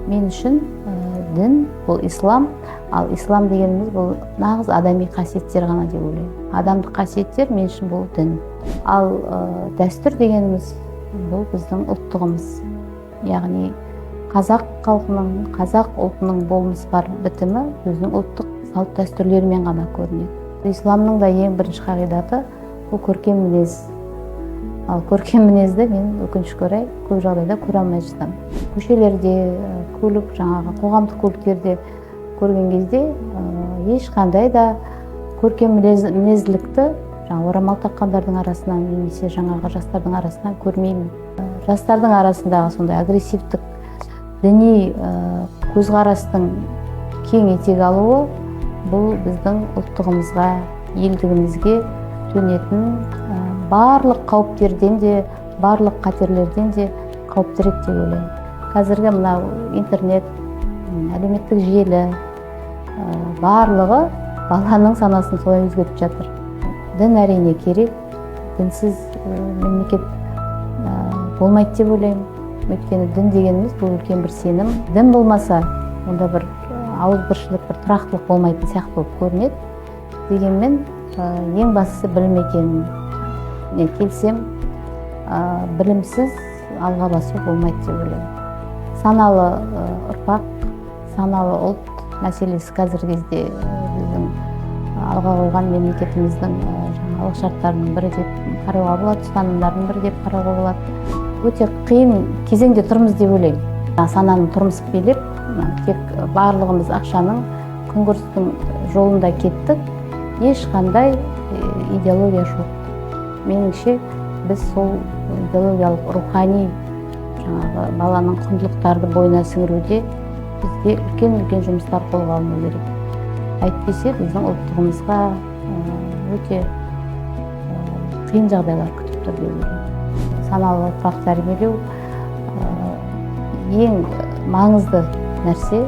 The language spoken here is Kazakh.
Мен үшін дін бұл ислам, ал ислам дегеніміз бұл нағыз адами қасиеттер ғана деп ойлаймын. Адамдық қасиеттер мен үшін бұл дін. Ал дәстүр дегеніміз бұл біздің ұлттығымыз. Яғни қазақ халқының, қазақ ұлтының болмыс бар бітімі өзінің ұлттық салт дәстүрлерімен ғана көрінеді. Исламның да ең бірінші қағидаты бұл көркем мінез. Ал көркем мінезді мен өкінішке орай көп жағдайда көре алмай жатамын. Көшелерде, көлік, жаңағы қоғамдық көліктерде көрген кезде ешқандай да көркем мінезділікті орамал таққандардың арасынан немесе жаңағы жастардың арасынан көрмеймін. Жастардың арасындағы сондай агрессивтік діни көзқарастың кең етек алуы бұл біздің ұлттығымызға, елдігімізге төнетін барлық қауіптерден де, барлық қатерлерден де қауіптірек деп ойлаймын. Қазіргі мынау интернет, әлеуметтік желі барлығы баланың санасын солай өзгертіп жатыр. Дін әрине керек, дінсіз мемлекет болмайды деп ойлаймын. Өйткені дін дегеніміз бұл үлкен бір сенім. Дін болмаса, онда бір ауызбіршілік, бір тұрақтылық болмайтын сияқты болып көрінеді. Дегенмен ең бастысы білім екеніне келсем, білімсіз алға басу болмайды деп ойлаймын. Саналы ұрпақ, саналы ұлт мәселесі қазіргі кезде біздің алға қойған мемлекетіміздің алғышарттарының бірі деп қарауға болады, ұстанымдардың бірі деп қарауға болады. Өте қиын кезеңде тұрмыз деп ойлаймын. Сананы тұрмысып билеп, тек барлығымыз ақшаның, күнкөрістің жолында кеттік. Ешқандай идеология жоқ. Меніңше біз сол идеологиялық рухани жаңағы баланың құндылықтарды бойына сіңіруде бізге үлкен жұмыстар қолға алыну керек. Әйтпесе біздің ұлттығымызға өте қиын жағдайлар күтіп тұр деп ойлаймын. Саналы ұрпақ тәрбиелеу ең маңызды нәрсе.